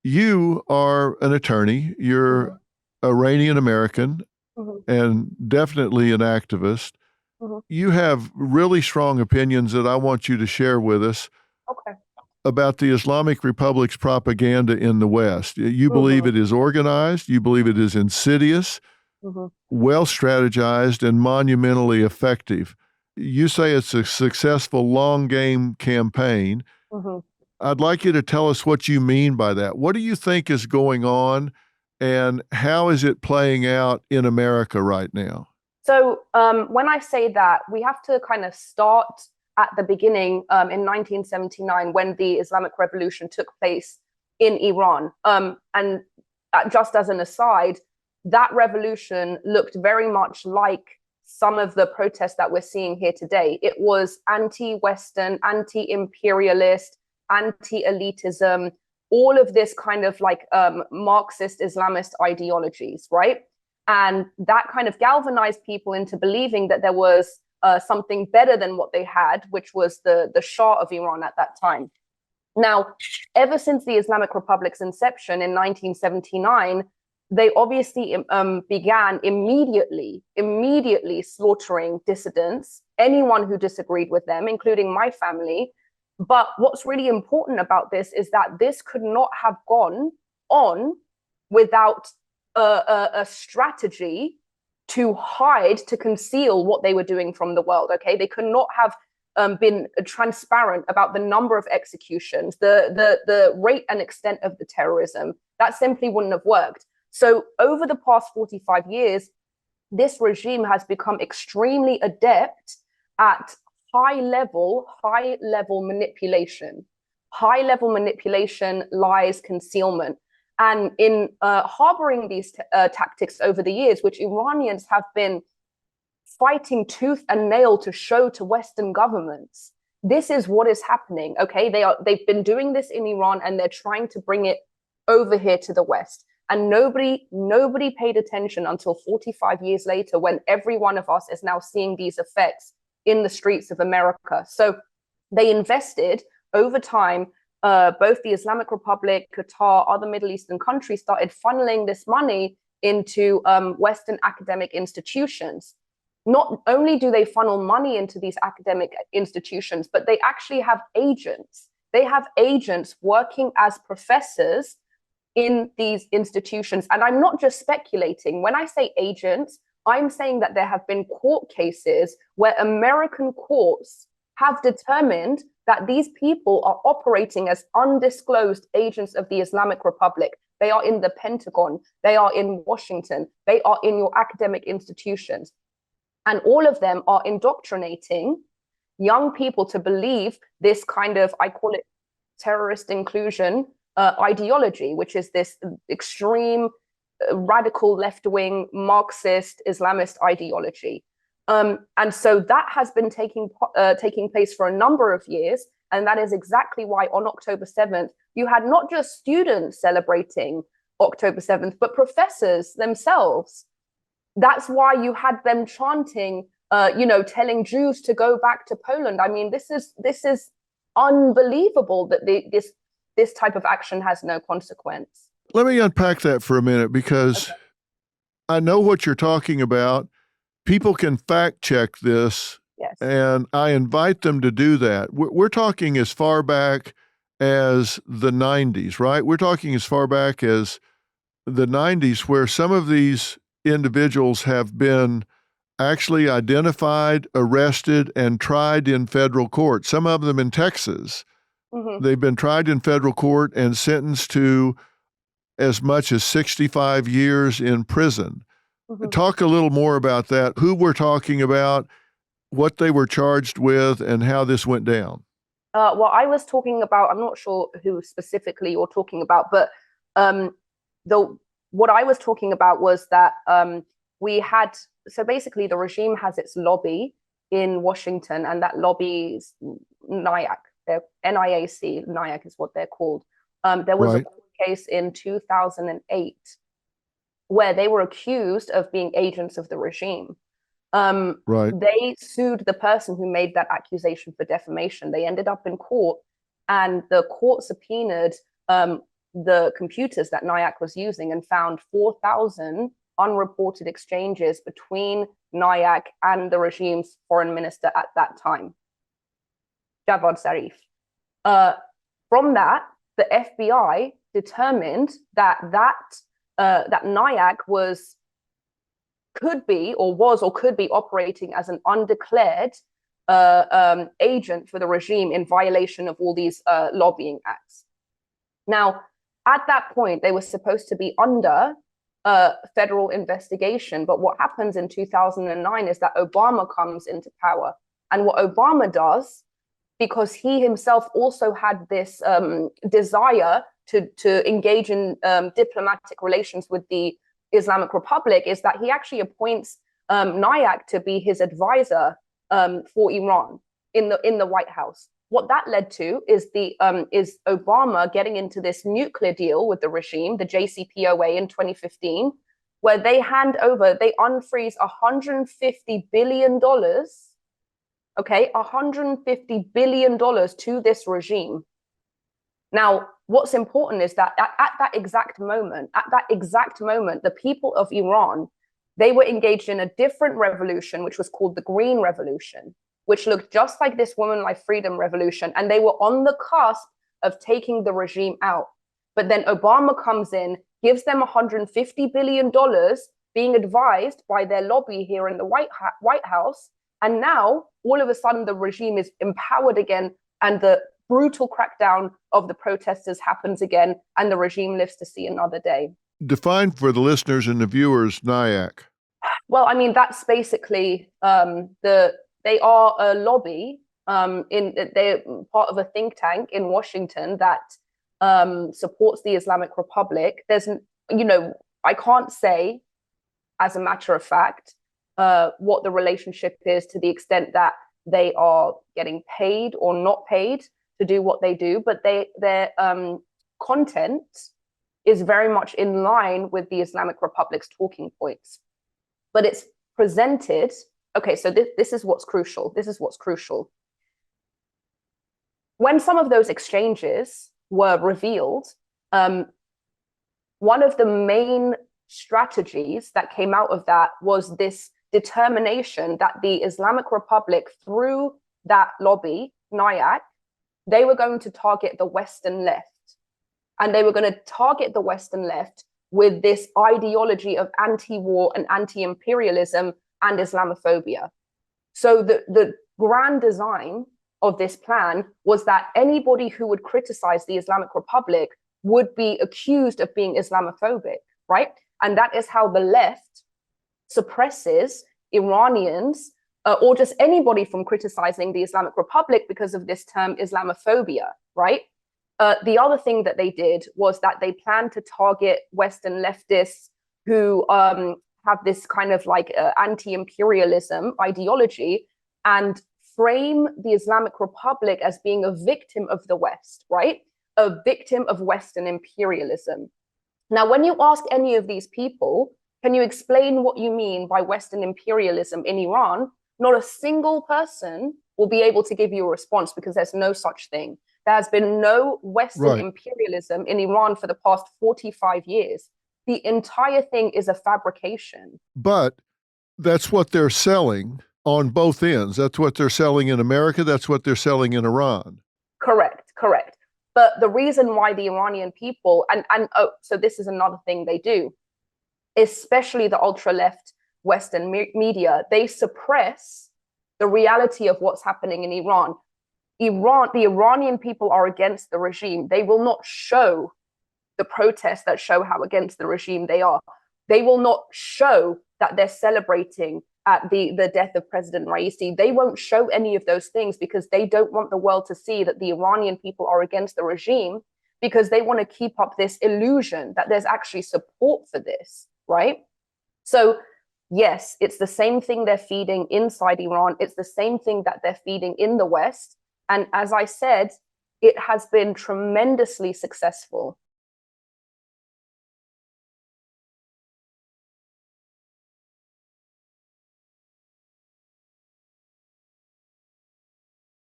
you are an attorney, you're Mhm, Iranian American, mhm, and definitely an activist. mhm. You have really strong opinions that I want you to share with us Okay. about the Islamic Republic's propaganda in the West. You believe Mhm, it is organized, you believe it is insidious, mhm, well strategized, and monumentally effective. You say it's a successful long game campaign. mhm. I'd like you to tell us what you mean by that. What do you think is going on, and how is it playing out in America right now? So when I say that, we have to kind of start at the beginning in 1979 when the Islamic Revolution took place in Iran. And just as an aside, that revolution looked very much like some of the protests that we're seeing here today. It was anti-Western, anti-imperialist, anti-elitism, all of this kind of like Marxist Islamist ideologies, right? And that kind of galvanized people into believing that there was something better than what they had, which was the Shah of Iran at that time. Now, ever since the Islamic Republic's inception in 1979, they obviously began immediately slaughtering dissidents, anyone who disagreed with them, including my family. But what's really important about this is that this could not have gone on without a strategy to hide, to conceal what they were doing from the world. Okay, they could not have been transparent about the number of executions, the rate and extent of the terrorism. That simply wouldn't have worked. So over the past 45 years, this regime has become extremely adept at high level manipulation. High level manipulation, lies, concealment. And in harboring these tactics over the years, which Iranians have been fighting tooth and nail to show to Western governments, this is what is happening. Okay, they've been doing this in Iran and they're trying to bring it over here to the West. And nobody paid attention until 45 years later, when every one of us is now seeing these effects in the streets of America. So they invested over time. Both the Islamic Republic, Qatar, other Middle Eastern countries started funneling this money into Western academic institutions. Not only do they funnel money into these academic institutions, but they actually have agents. They have agents working as professors in these institutions. And I'm not just speculating. When I say agents, I'm saying that there have been court cases where American courts have determined that these people are operating as undisclosed agents of the Islamic Republic. They are in the Pentagon, they are in Washington, they are in your academic institutions. And all of them are indoctrinating young people to believe this kind of, I call it terrorist inclusion ideology, which is this extreme, radical left-wing Marxist Islamist ideology. And so that has been taking place for a number of years. And that is exactly why on October 7th, you had not just students celebrating October 7th, but professors themselves. That's why you had them chanting, telling Jews to go back to Poland. I mean, this is unbelievable that this type of action has no consequence. Let me unpack that for a minute because Okay. I know what you're talking about. People can fact check this, Yes. and I invite them to do that. We're talking as far back as the 90s, right? We're talking as far back as the 90s, where some of these individuals have been actually identified, arrested, and tried in federal court. Some of them in Texas. Mm-hmm. They've been tried in federal court and sentenced to as much as 65 years in prison. Mm-hmm. Talk a little more about that, who we're talking about, what they were charged with, and how this went down. Well, I was talking about, I'm not sure who specifically you're talking about, but um, the what I was talking about was that we had, so basically the regime has its lobby in Washington, and that lobby is NIAC. They're NIAC, NIAC is what they're called. There was a Right, court case in 2008 where they were accused of being agents of the regime. right. They sued the person who made that accusation for defamation. They ended up in court, and the court subpoenaed the computers that NIAC was using and found 4,000 unreported exchanges between NIAC and the regime's foreign minister at that time, Javad Zarif. From that, the FBI determined that NIAC could be operating as an undeclared agent for the regime in violation of all these lobbying acts. Now, at that point, they were supposed to be under federal investigation. But what happens in 2009 is that Obama comes into power. And what Obama does, because he himself also had this desire to engage in diplomatic relations with the Islamic Republic, is that he actually appoints NIAC to be his advisor for Iran in the White House. What that led to is Obama getting into this nuclear deal with the regime, the JCPOA in 2015, where they unfreeze $150 billion, okay, $150 billion to this regime. Now, what's important is that at that exact moment, the people of Iran, they were engaged in a different revolution, which was called the Green Revolution, which looked just like this Women Life Freedom Revolution. And they were on the cusp of taking the regime out. But then Obama comes in, gives them $150 billion, being advised by their lobby here in the White House. And now, all of a sudden, the regime is empowered again, and the brutal crackdown of the protesters happens again, and the regime lives to see another day. Define for the listeners and the viewers NIAC. Well, I mean, that's basically they are a lobby. They're part of a think tank in Washington that supports the Islamic Republic. I can't say, as a matter of fact, what the relationship is to the extent that they are getting paid or not paid to do what they do, but their content is very much in line with the Islamic Republic's talking points. But it's presented. Okay, so this is what's crucial. When some of those exchanges were revealed, one of the main strategies that came out of that was this determination that the Islamic Republic, through that lobby, NIAC, they were going to target the Western left. And they were going to target the Western left with this ideology of anti-war and anti-imperialism and Islamophobia. So the grand design of this plan was that anybody who would criticize the Islamic Republic would be accused of being Islamophobic, right? And that is how the left suppresses Iranians or just anybody from criticizing the Islamic Republic because of this term Islamophobia, right? The other thing that they did was that they planned to target Western leftists who have this kind of like anti-imperialism ideology and frame the Islamic Republic as being a victim of the West, right? A victim of Western imperialism. Now, when you ask any of these people, can you explain what you mean by Western imperialism in Iran? Not a single person will be able to give you a response because there's no such thing. There has been no Western imperialism in Iran for the past 45 years. The entire thing is a fabrication. But that's what they're selling on both ends. That's what they're selling in America. That's what they're selling in Iran. Correct. But the reason why the Iranian people, so this is another thing they do, especially the ultra-left Western media, they suppress the reality of what's happening in Iran. The Iranian people are against the regime. They will not show the protests that show how against the regime they are. They will not show that they're celebrating at the death of President Raisi. They won't show any of those things because they don't want the world to see that the Iranian people are against the regime, because they want to keep up this illusion that there's actually support for this, right? So yes, it's the same thing they're feeding inside Iran. It's the same thing that they're feeding in the West. And as I said, it has been tremendously successful.